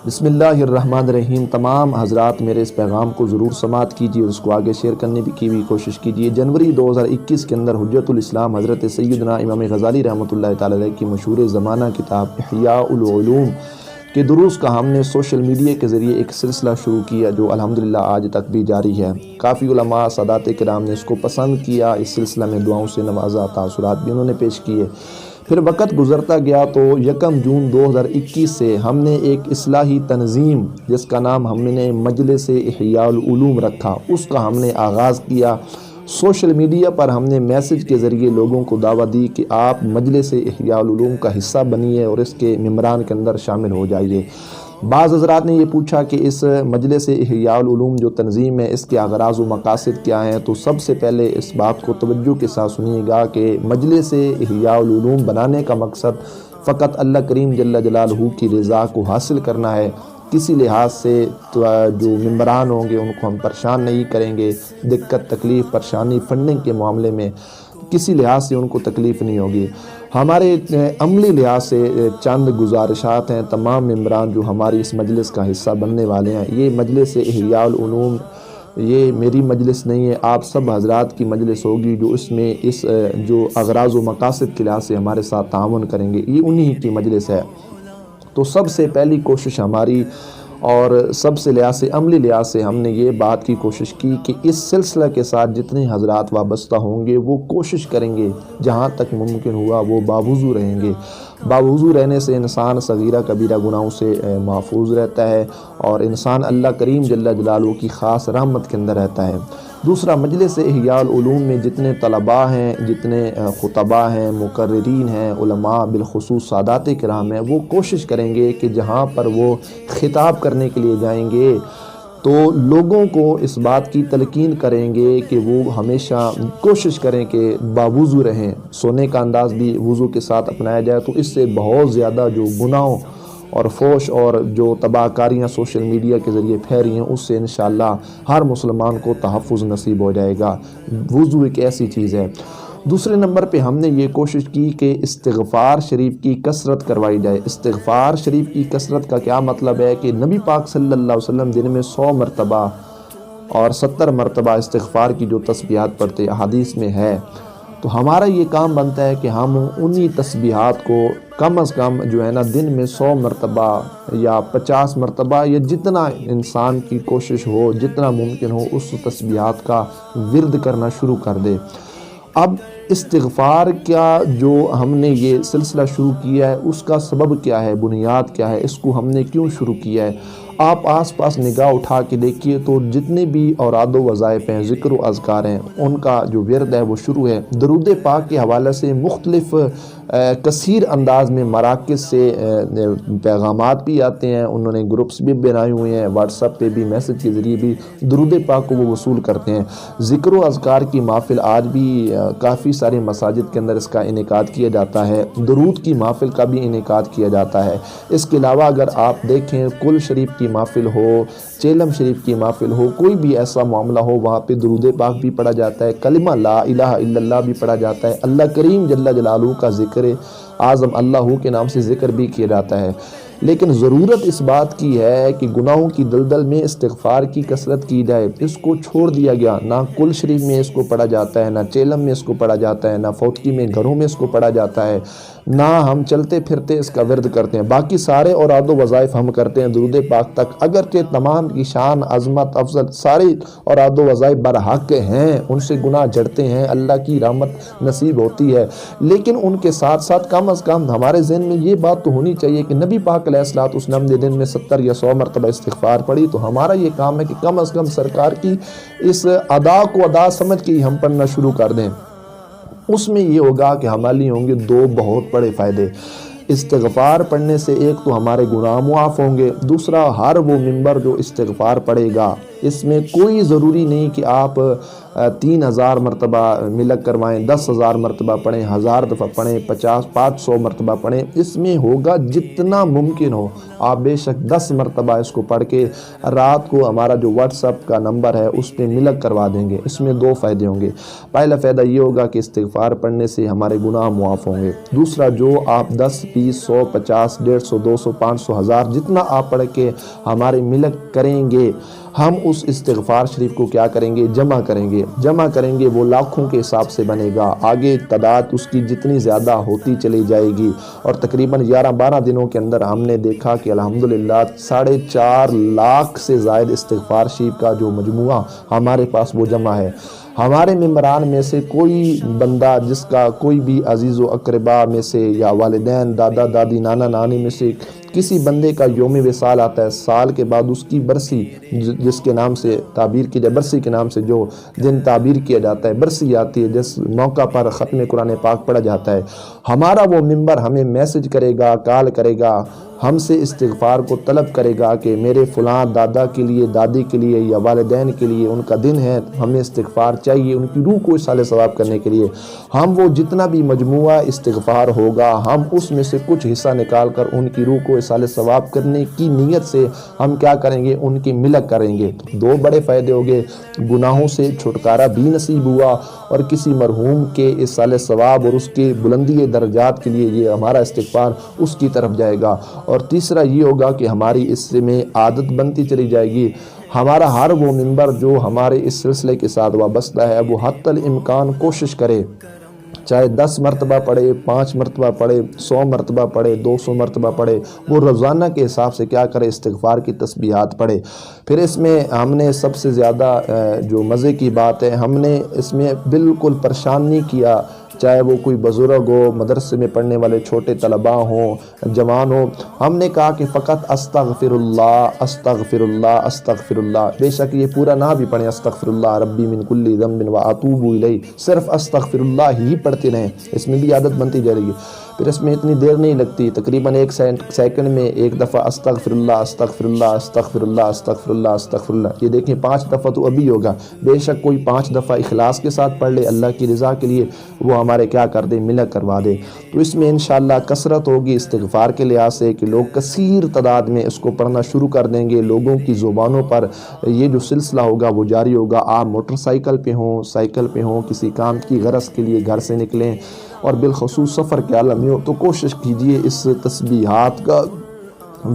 بسم اللہ الرحمن الرحیم۔ تمام حضرات میرے اس پیغام کو ضرور سماعت کیجیے اور اس کو آگے شیئر کرنے کی بھی کوشش کیجیے۔ جنوری 2021 کے اندر حجت الاسلام حضرت سیدنا امام غزالی رحمۃ اللہ تعالی علیہ کی مشہور زمانہ کتاب احیاء العلوم کے دروس کا ہم نے سوشل میڈیا کے ذریعے ایک سلسلہ شروع کیا جو الحمدللہ آج تک بھی جاری ہے۔ کافی علماء سادات کرام نے اس کو پسند کیا، اس سلسلہ میں دعاؤں سے نوازا، تاثرات بھی انہوں نے پیش کیے۔ پھر وقت گزرتا گیا تو 1 جون 2021 سے ہم نے ایک اصلاحی تنظیم جس کا نام ہم نے مجلس احیاء العلوم رکھا، اس کا ہم نے آغاز کیا۔ سوشل میڈیا پر ہم نے میسج کے ذریعے لوگوں کو دعوت دی کہ آپ مجلس احیاء العلوم کا حصہ بنیے اور اس کے ممبران کے اندر شامل ہو جائیے۔ بعض حضرات نے یہ پوچھا کہ اس مجلس احیاء العلوم جو تنظیم ہے اس کے اغراض و مقاصد کیا ہیں، تو سب سے پہلے اس بات کو توجہ کے ساتھ سنیے گا کہ مجلس احیاء العلوم بنانے کا مقصد فقط اللہ کریم جل جلالہ کی رضا کو حاصل کرنا ہے۔ کسی لحاظ سے جو ممبران ہوں گے ان کو ہم پریشان نہیں کریں گے، دقت تکلیف پریشانی فنڈنگ کے معاملے میں کسی لحاظ سے ان کو تکلیف نہیں ہوگی۔ ہمارے عملی لحاظ سے چند گزارشات ہیں تمام ممبران جو ہماری اس مجلس کا حصہ بننے والے ہیں۔ یہ مجلس احیاء العلوم یہ میری مجلس نہیں ہے، آپ سب حضرات کی مجلس ہوگی جو اس میں اس جو اغراض و مقاصد کے لحاظ سے ہمارے ساتھ تعاون کریں گے، یہ انہی کی مجلس ہے۔ تو سب سے پہلی کوشش ہماری اور سب سے لحاظ سے عملی لحاظ سے ہم نے یہ بات کی کوشش کی کہ اس سلسلہ کے ساتھ جتنے حضرات وابستہ ہوں گے وہ کوشش کریں گے جہاں تک ممکن ہوا وہ باوضو رہیں گے۔ باوضو رہنے سے انسان صغیرہ کبیرہ گناہوں سے محفوظ رہتا ہے اور انسان اللہ کریم جل جلالہ کی خاص رحمت کے اندر رہتا ہے۔ دوسرا، مجلس احیاء العلوم میں جتنے طلباء ہیں، جتنے خطباء ہیں، مقررین ہیں، علماء بالخصوص سادات کرام ہیں، وہ کوشش کریں گے کہ جہاں پر وہ خطاب کرنے کے لیے جائیں گے تو لوگوں کو اس بات کی تلقین کریں گے کہ وہ ہمیشہ کوشش کریں کہ باوضو رہیں۔ سونے کا انداز بھی وضو کے ساتھ اپنایا جائے تو اس سے بہت زیادہ جو گناہوں اور فوش اور جو تباہ کاریاں سوشل میڈیا کے ذریعے پھیل رہی ہیں اس سے انشاءاللہ ہر مسلمان کو تحفظ نصیب ہو جائے گا۔ وضو ایک ایسی چیز ہے۔ دوسرے نمبر پہ ہم نے یہ کوشش کی کہ استغفار شریف کی کثرت کروائی جائے۔ استغفار شریف کی کثرت کا کیا مطلب ہے کہ نبی پاک صلی اللہ علیہ وسلم دن میں 100 مرتبہ اور 70 مرتبہ استغفار کی جو تسبیحات پڑھتے احادیث میں ہے، تو ہمارا یہ کام بنتا ہے کہ ہم انہی تسبیحات کو کم از کم جو ہے نا دن میں 100 مرتبہ یا 50 مرتبہ یا جتنا انسان کی کوشش ہو جتنا ممکن ہو اس تسبیحات کا ورد کرنا شروع کر دے۔ اب استغفار کیا جو ہم نے یہ سلسلہ شروع کیا ہے اس کا سبب کیا ہے، بنیاد کیا ہے، اس کو ہم نے کیوں شروع کیا ہے؟ آپ آس پاس نگاہ اٹھا کے دیکھیے تو جتنے بھی اوراد و وظائف ہیں، ذکر و اذکار ہیں، ان کا جو ورد ہے وہ شروع ہے۔ درود پاک کے حوالے سے مختلف کثیر انداز میں مراکز سے پیغامات بھی آتے ہیں، انہوں نے گروپس بھی بنائے ہوئے ہیں، واٹس ایپ پہ بھی میسج کے ذریعے بھی درود پاک کو وہ وصول کرتے ہیں۔ ذکر و اذکار کی محفل آج بھی کافی سارے مساجد کے اندر اس کا انعقاد کیا جاتا ہے، درود کی محفل کا بھی انعقاد کیا جاتا ہے۔ اس کے علاوہ اگر آپ دیکھیں کل شریف کی محفل ہو، چیلم شریف کی محفل ہو، کوئی بھی ایسا معاملہ ہو وہاں پہ درود پاک بھی پڑھا جاتا ہے، کلمہ لا الہ الا اللہ بھی پڑھا جاتا ہے، اللہ کریم جل جلالہ کا ذکر اعظم اللہ کے نام سے ذکر بھی کیا جاتا ہے۔ لیکن ضرورت اس بات کی ہے کہ گناہوں کی دلدل میں استغفار کی کثرت کی جائے۔ اس کو چھوڑ دیا گیا، نہ کل شریف میں اس کو پڑھا جاتا ہے، نہ چیلم میں اس کو پڑھا جاتا ہے، نہ فوتکی میں گھروں میں اس کو پڑھا جاتا ہے، نہ ہم چلتے پھرتے اس کا ورد کرتے ہیں۔ باقی سارے اوراد و وظائف ہم کرتے ہیں درود پاک تک، اگرچہ تمام کی شان عظمت افضل سارے اوراد و وظائف برحق ہیں، ان سے گناہ جڑتے ہیں، اللہ کی رحمت نصیب ہوتی ہے، لیکن ان کے ساتھ ساتھ کم از کم ہمارے ذہن میں یہ بات تو ہونی چاہیے کہ نبی پاک علیہ الصلوۃ والسلام نے دن میں 70 یا 100 مرتبہ استغفار پڑھی، تو ہمارا یہ کام ہے کہ کم از کم سرکار کی اس ادا کو ادا سمجھ کے ہی ہم پڑھنا شروع کر دیں۔ اس میں یہ ہوگا کہ ہمارے لیے ہوں گے 2 بہت بڑے فائدے۔ استغفار پڑھنے سے ایک تو ہمارے گناہ معاف ہوں گے، دوسرا ہر وہ ممبر جو استغفار پڑھے گا اس میں کوئی ضروری نہیں کہ آپ 3000 مرتبہ ملک کروائیں، 10,000 مرتبہ پڑھیں، 1000 دفعہ پڑھیں، 500 مرتبہ پڑھیں، اس میں ہوگا جتنا ممکن ہو آپ بے شک 10 مرتبہ اس کو پڑھ کے رات کو ہمارا جو واٹس ایپ کا نمبر ہے اس پہ ملک کروا دیں گے۔ اس میں 2 فائدے ہوں گے۔ پہلا فائدہ یہ ہوگا کہ استغفار پڑھنے سے ہمارے گناہ معاف ہوں گے۔ دوسرا، جو آپ 10، 20، 100، 50، 150، 200، 500، 1000 جتنا آپ پڑھ کے ہمارے ملک کریں گے، ہم اس استغفار شریف کو کیا کریں گے؟ جمع کریں گے، وہ لاکھوں کے حساب سے بنے گا، آگے تعداد اس کی جتنی زیادہ ہوتی چلی جائے گی، اور تقریباً 11-12 دنوں کے اندر ہم نے دیکھا کہ الحمدللہ 4.5 لاکھ سے زائد استغفار شریف کا جو مجموعہ ہمارے پاس وہ جمع ہے۔ ہمارے ممبران میں سے کوئی بندہ جس کا کوئی بھی عزیز و اقربا میں سے یا والدین، دادا دادی، نانا نانی میں سے کسی بندے کا یوم وصال آتا ہے، سال کے بعد اس کی برسی جس کے نام سے تعبیر کی جائے، برسی کے نام سے جو دن تعبیر کیا جاتا ہے، برسی آتی ہے جس موقع پر ختم قرآن پاک پڑھا جاتا ہے، ہمارا وہ ممبر ہمیں میسج کرے گا، کال کرے گا، ہم سے استغفار کو طلب کرے گا کہ میرے فلاں دادا کے لیے، دادی کے لیے یا والدین کے لیے ان کا دن ہے، ہمیں استغفار چاہیے ان کی روح کو اصالہ ثواب کرنے کے لیے۔ ہم وہ جتنا بھی مجموعہ استغفار ہوگا ہم اس میں سے کچھ حصہ نکال کر ان کی روح کو اصالہ ثواب کرنے کی نیت سے ہم کیا کریں گے؟ ان کی ملک کریں گے۔ 2 بڑے فائدے ہو گئے، گناہوں سے چھٹکارا بھی نصیب ہوا، اور کسی مرحوم کے اصالہ ثواب اور اس کے بلندی درجات کے لیے یہ ہمارا استغفار اس کی طرف جائے گا۔ اور تیسرا یہ ہوگا کہ ہماری اس میں عادت بنتی چلی جائے گی، ہمارا ہر وہ ممبر جو ہمارے اس سلسلے کے ساتھ وابستہ ہے وہ حتی الامکان کوشش کرے، چاہے 10 مرتبہ پڑھے، 5 مرتبہ پڑھے، 100 مرتبہ پڑھے، 200 مرتبہ پڑھے، وہ روزانہ کے حساب سے کیا کرے؟ استغفار کی تسبیحات پڑھے۔ پھر اس میں ہم نے سب سے زیادہ جو مزے کی بات ہے، ہم نے اس میں بالکل پریشان نہیں کیا، چاہے وہ کوئی بزرگ ہو، مدرسے میں پڑھنے والے چھوٹے طلباء ہوں، جوان ہوں، ہم نے کہا کہ فقط استغفر اللہ، استغفر اللہ، استغفر اللہ، بے شک یہ پورا نہ بھی پڑھیں، استغفر اللہ ربی من کل ذنب واتوب الیہ، صرف استغفر اللہ ہی پڑھتے رہیں، اس میں بھی عادت بنتی جائے گی۔ پھر اس میں اتنی دیر نہیں لگتی، تقریباً 1 سیکنڈ میں 1 دفعہ استغفر اللہ، استغفر اللہ، استغفر اللہ، استغفر اللہ، استغفر اللہ، یہ دیکھیں 5 دفعہ تو ابھی ہوگا، بے شک کوئی 5 دفعہ اخلاص کے ساتھ پڑھ لے اللہ کی رضا کے لیے، وہ ہمارے کیا کر دے؟ ملک کروا دے۔ تو اس میں انشاءاللہ کثرت ہوگی استغفار کے لحاظ سے کہ لوگ کثیر تعداد میں اس کو پڑھنا شروع کر دیں گے، لوگوں کی زبانوں پر یہ جو سلسلہ ہوگا وہ جاری ہوگا۔ آپ موٹر سائیکل پہ ہوں، سائیکل پہ ہوں، کسی کام کی غرض کے لیے گھر سے نکلیں اور بالخصوص سفر کے عالم میں ہو تو کوشش کیجئے اس تسبیحات کا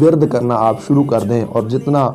ورد کرنا آپ شروع کر دیں، اور جتنا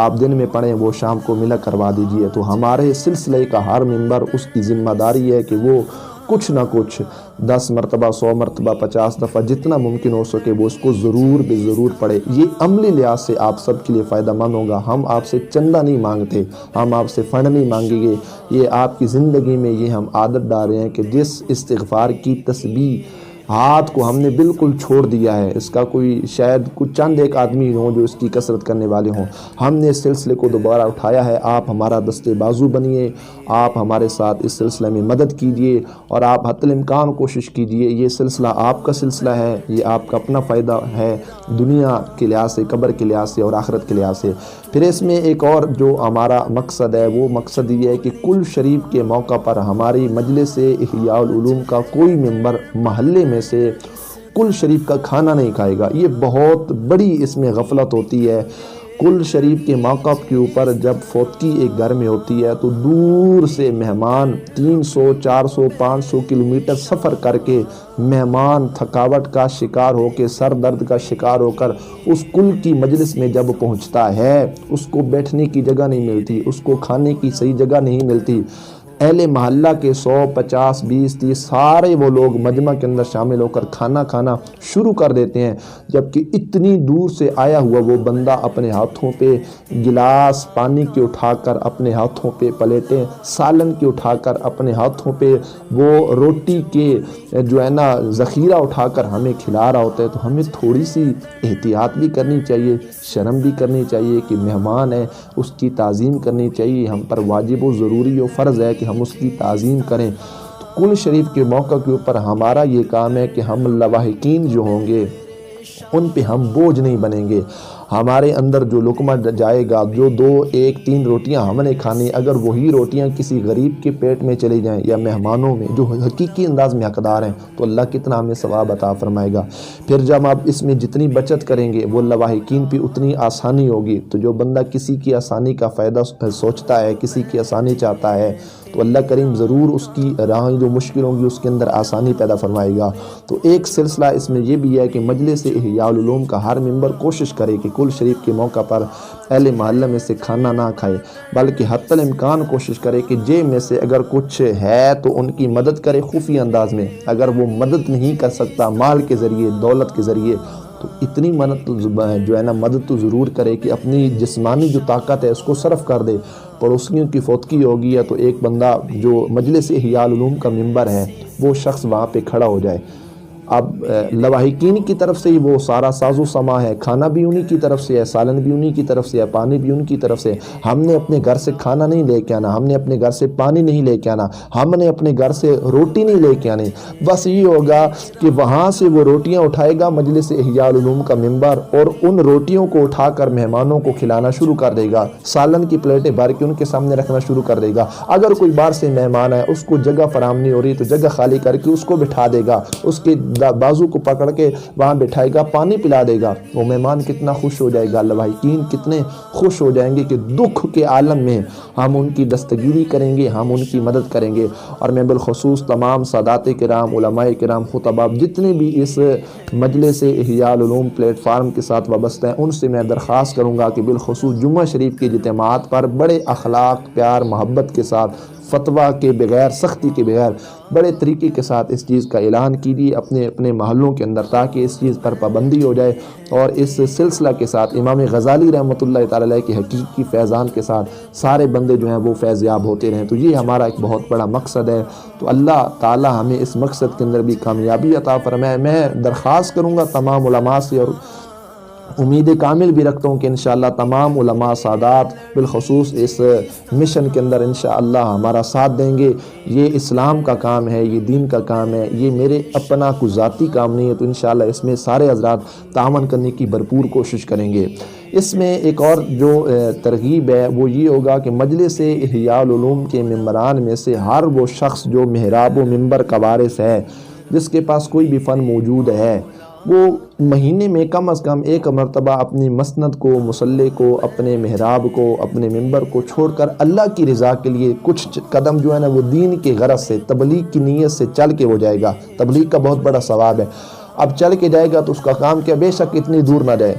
آپ دن میں پڑھیں وہ شام کو ملک کروا دیجئے۔ تو ہمارے سلسلے کا ہر ممبر اس کی ذمہ داری ہے کہ وہ کچھ نہ کچھ 10 مرتبہ، 100 مرتبہ، 50 دفعہ جتنا ممکن ہو سکے وہ اس کو ضرور بے ضرور پڑھے۔ یہ عملی لحاظ سے آپ سب کے لیے فائدہ مند ہوگا۔ ہم آپ سے چندہ نہیں مانگتے، ہم آپ سے فنڈ نہیں مانگیں گے، یہ آپ کی زندگی میں یہ ہم عادت ڈال رہے ہیں کہ جس استغفار کی تسبیح ہاتھ کو ہم نے بالکل چھوڑ دیا ہے، اس کا کوئی شاید کچھ چند ایک آدمی ہوں جو اس کی کثرت کرنے والے ہوں، ہم نے اس سلسلے کو دوبارہ اٹھایا ہے۔ آپ ہمارا دستے بازو بنیے، آپ ہمارے ساتھ اس سلسلے میں مدد کیجئے، اور آپ حتی الامکان کوشش کیجئے، یہ سلسلہ آپ کا سلسلہ ہے، یہ آپ کا اپنا فائدہ ہے دنیا کے لحاظ سے، قبر کے لحاظ سے اور آخرت کے لحاظ سے۔ پھر اس میں ایک اور جو ہمارا مقصد ہے وہ مقصد یہ ہے کہ کل شریف کے موقع پر ہماری مجلس احیاء العلوم کا کوئی ممبر محلے میں سے کل شریف کا کھانا نہیں کھائے گا۔ یہ بہت بڑی اس میں غفلت ہوتی ہے۔ کل شریف کے موقع کے اوپر جب فوتگی ایک گھر میں ہوتی ہے تو دور سے مہمان 300، 400، 500 کلومیٹر سفر کر کے مہمان تھکاوٹ کا شکار ہو کے، سر درد کا شکار ہو کر اس کل کی مجلس میں جب پہنچتا ہے، اس کو بیٹھنے کی جگہ نہیں ملتی، اس کو کھانے کی صحیح جگہ نہیں ملتی۔ اہل محلہ کے 100، 50، 20، 30 سارے وہ لوگ مجمع کے اندر شامل ہو کر کھانا کھانا شروع کر دیتے ہیں، جبکہ اتنی دور سے آیا ہوا وہ بندہ اپنے ہاتھوں پہ گلاس پانی کے اٹھا کر، اپنے ہاتھوں پہ پلیٹیں سالن کے اٹھا کر، اپنے ہاتھوں پہ وہ روٹی کے جو ہے نا ذخیرہ اٹھا کر ہمیں کھلا رہا ہوتا ہے، تو ہمیں تھوڑی سی احتیاط بھی کرنی چاہیے، شرم بھی کرنی چاہیے کہ مہمان ہے، اس کی تعظیم کرنی چاہیے، ہم پر واجب و ضروری و فرض ہے کہ ہم اس کی تعظیم کریں۔ تو کل شریف کے موقع کے اوپر ہمارا یہ کام ہے کہ ہم لواحقین جو ہوں گے ان پہ ہم بوجھ نہیں بنیں گے، ہمارے اندر جو لقمہ جائے گا، جو 2 1 3 روٹیاں ہم نے کھانی، اگر وہی روٹیاں کسی غریب کے پیٹ میں چلی جائیں یا مہمانوں میں جو حقیقی انداز میں حقدار ہیں، تو اللہ کتنا ہمیں ثواب عطا فرمائے گا۔ پھر جب آپ اس میں جتنی بچت کریں گے وہ لواحقین پہ اتنی آسانی ہوگی۔ تو جو بندہ کسی کی آسانی کا فائدہ سوچتا ہے، کسی کی آسانی چاہتا ہے، تو اللہ کریم ضرور اس کی راہیں جو مشکل ہوں گی اس کے اندر آسانی پیدا فرمائے گا۔ تو ایک سلسلہ اس میں یہ بھی ہے کہ مجلس احیاء العلوم کا ہر ممبر کوشش کرے کہ کل شریف کے موقع پر اہل محلہ میں سے کھانا نہ کھائے، بلکہ حتی الامکان کوشش کرے کہ جیب میں سے اگر کچھ ہے تو ان کی مدد کرے خفیہ انداز میں۔ اگر وہ مدد نہیں کر سکتا مال کے ذریعے، دولت کے ذریعے، تو اتنی مدد تو ضرور کرے کہ اپنی جسمانی جو طاقت ہے اس کو صرف کر دے۔ پڑوسیوں کی فوتگی ہوگی ہے تو ایک بندہ جو مجلس احیاء العلوم کا ممبر ہے وہ شخص وہاں پہ کھڑا ہو جائے۔ اب لواحقین کی طرف سے ہی وہ سارا ساز و سما ہے، کھانا بھی انہی کی طرف سے ہے، سالن بھی انہی کی طرف سے ہے، پانی بھی ان کی طرف سے۔ ہم نے اپنے گھر سے کھانا نہیں لے کے آنا، ہم نے اپنے گھر سے پانی نہیں لے کے آنا، ہم نے اپنے گھر سے روٹی نہیں لے کے آنی۔ بس یہ ہوگا کہ وہاں سے وہ روٹیاں اٹھائے گا مجلس احیاء العلوم کا ممبر، اور ان روٹیوں کو اٹھا کر مہمانوں کو کھلانا شروع کر دے گا، سالن کی پلیٹیں بھر کے ان کے سامنے رکھنا شروع کر دے گا۔ اگر کوئی باہر سے مہمان ہے، اس کو جگہ فراہم نہیں ہو رہی تو جگہ خالی کر کے اس کو بٹھا دے گا، اس کے بازو کو پکڑ کے وہاں بٹھائے گا، پانی پلا دے گا۔ وہ مہمان کتنا خوش ہو جائے گا، لواحقین کتنے خوش ہو جائیں گے کہ دکھ کے عالم میں ہم ان کی دستگیری کریں گے، ہم ان کی مدد کریں گے۔ اور میں بالخصوص تمام سادات کرام، علماء کرام، خطباء جتنے بھی اس مجلس احیاء العلوم پلیٹ فارم کے ساتھ وابستہ ہیں، ان سے میں درخواست کروں گا کہ بالخصوص جمعہ شریف کے اجتماعات پر بڑے اخلاق، پیار، محبت کے ساتھ، فتویٰ کے بغیر، سختی کے بغیر، بڑے طریقے کے ساتھ اس چیز کا اعلان کیجیے اپنے اپنے محلوں کے اندر، تاکہ اس چیز پر پابندی ہو جائے اور اس سلسلہ کے ساتھ امام غزالی رحمۃ اللہ تعالی علیہ کے حقیقی فیضان کے ساتھ سارے بندے جو ہیں وہ فیض یاب ہوتے رہیں۔ تو یہ ہمارا ایک بہت بڑا مقصد ہے۔ تو اللہ تعالی ہمیں اس مقصد کے اندر بھی کامیابی عطا فرمائے۔ میں درخواست کروں گا تمام علماء سے، اور امید کامل بھی رکھتا ہوں کہ انشاءاللہ تمام علماء سادات بالخصوص اس مشن کے اندر انشاءاللہ ہمارا ساتھ دیں گے۔ یہ اسلام کا کام ہے، یہ دین کا کام ہے، یہ میرے اپنا کوئی ذاتی کام نہیں ہے۔ تو انشاءاللہ اس میں سارے حضرات تعاون کرنے کی بھرپور کوشش کریں گے۔ اس میں ایک اور جو ترغیب ہے وہ یہ ہوگا کہ مجلس احیاء العلوم کے ممبران میں سے ہر وہ شخص جو محراب و ممبر کا وارث ہے، جس کے پاس کوئی بھی فن موجود ہے، وہ مہینے میں کم از کم ایک مرتبہ اپنی مسند کو، مصلی کو، اپنے محراب کو، اپنے ممبر کو چھوڑ کر اللہ کی رضا کے لیے کچھ قدم جو ہے نا وہ دین کے غرض سے، تبلیغ کی نیت سے چل کے وہ جائے گا۔ تبلیغ کا بہت بڑا ثواب ہے۔ اب چل کے جائے گا تو اس کا کام کیا، بے شک اتنی دور نہ جائے،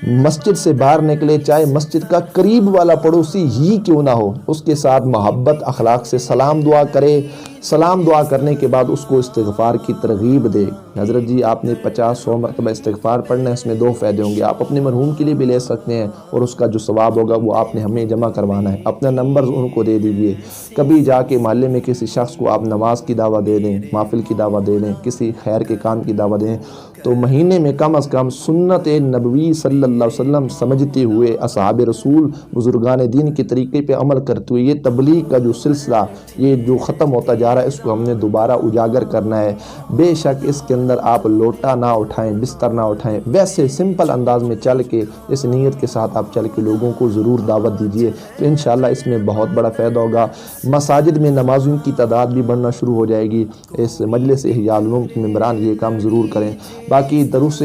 مسجد سے باہر نکلے، چاہے مسجد کا قریب والا پڑوسی ہی کیوں نہ ہو، اس کے ساتھ محبت اخلاق سے سلام دعا کرے، سلام دعا کرنے کے بعد اس کو استغفار کی ترغیب دے۔ حضرت جی آپ نے 50-100 مرتبہ استغفار پڑھنا ہے، اس میں 2 فائدے ہوں گے، آپ اپنے مرحوم کے لیے بھی لے سکتے ہیں، اور اس کا جو ثواب ہوگا وہ آپ نے ہمیں جمع کروانا ہے۔ اپنا نمبر ان کو دے دیجئے، کبھی جا کے محلے میں کسی شخص کو آپ نماز کی دعوت دے دیں، محفل کی دعوت دے دیں، کسی خیر کے کام کی دعوت دیں، تو مہینے میں کم از کم سنت نبوی صلی اللہ علیہ وسلم سمجھتے ہوئے، اصحاب رسول، بزرگان دین کے طریقے پہ عمل کرتے ہوئے، یہ تبلیغ کا جو سلسلہ یہ جو ختم ہوتا جا رہا ہے، اس کو ہم نے دوبارہ اجاگر کرنا ہے۔ بے شک اس کے اندر آپ لوٹا نہ اٹھائیں، بستر نہ اٹھائیں، ویسے سمپل انداز میں چل کے، اس نیت کے ساتھ آپ چل کے لوگوں کو ضرور دعوت دیجئے، تو انشاءاللہ اس میں بہت بڑا فائدہ ہوگا۔ مساجد میں نمازوں کی تعداد بھی بڑھنا شروع ہو جائے گی۔ اس مجلس احیاء العلوم کے ممبران یہ کام ضرور کریں۔ باقی دروس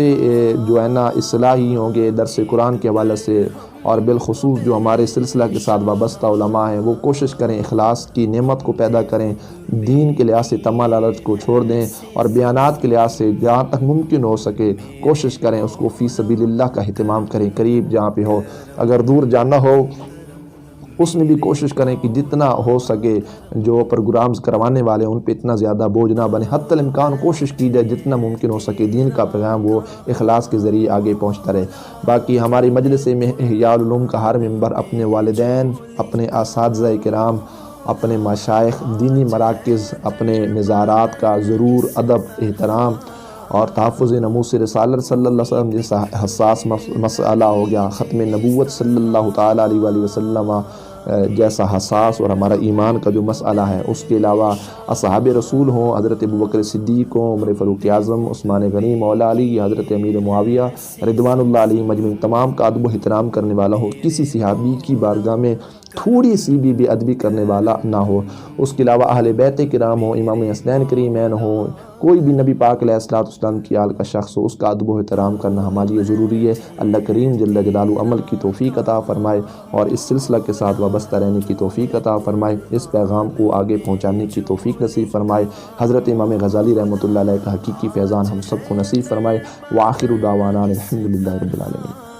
جو ہے نا اصلاحی ہوں گے درس قرآن کے حوالے سے، اور بالخصوص جو ہمارے سلسلہ کے ساتھ وابستہ علماء ہیں وہ کوشش کریں اخلاص کی نعمت کو پیدا کریں، دین کے لحاظ سے طمع لالچ کو چھوڑ دیں، اور بیانات کے لحاظ سے جہاں تک ممکن ہو سکے کوشش کریں اس کو فی سبیل اللہ کا اہتمام کریں، قریب جہاں پہ ہو، اگر دور جانا ہو اس میں بھی کوشش کریں کہ جتنا ہو سکے جو پروگرامز کروانے والے ان پہ اتنا زیادہ بوجھ نہ بنے، حتی الامکان کوشش کی جائے جتنا ممکن ہو سکے دین کا پیغام وہ اخلاص کے ذریعے آگے پہنچتا رہے۔ باقی ہماری مجلس میں احیاء العلوم کا ہر ممبر اپنے والدین، اپنے اساتذہ کرام، اپنے مشائخ، دینی مراکز، اپنے مزارات کا ضرور ادب، احترام اور تحفظ ناموس رسالت صلی اللہ علیہ وسلم جیسا حساس مسئلہ ہو گیا، ختم نبوت صلی اللہ تعالیٰ علیہ وآلہ وسلم جیسا حساس اور ہمارا ایمان کا جو مسئلہ ہے، اس کے علاوہ اصحاب رسول ہوں، حضرت ابوبکر صدیق ہوں، عمر فاروق اعظم، عثمان غنی، مولا علی، حضرت امیر معاویہ رضوان اللہ علیہ مجمعین، تمام کا ادب و احترام کرنے والا ہو، کسی صحابی کی بارگاہ میں تھوڑی سی بھی بے ادبی کرنے والا نہ ہو۔ اس کے علاوہ اہل بیت کرام ہوں، امام حسنین کریمین ہوں، کوئی بھی نبی پاک علیہ السلام کی آل کا شخص ہو، اس کا ادب و احترام کرنا ہمارے لیے ضروری ہے۔ اللہ کریم جل جلالہ عمل کی توفیق عطا فرمائے اور اس سلسلہ کے ساتھ وابستہ رہنے کی توفیق عطا فرمائے، اس پیغام کو آگے پہنچانے کی توفیق نصیب فرمائے۔ حضرت امام غزالی رحمۃ اللہ علیہ کا حقیقی فیضان ہم سب کو نصیب فرمائے۔ وآخر دعوانا الحمدللہ رب العالمین۔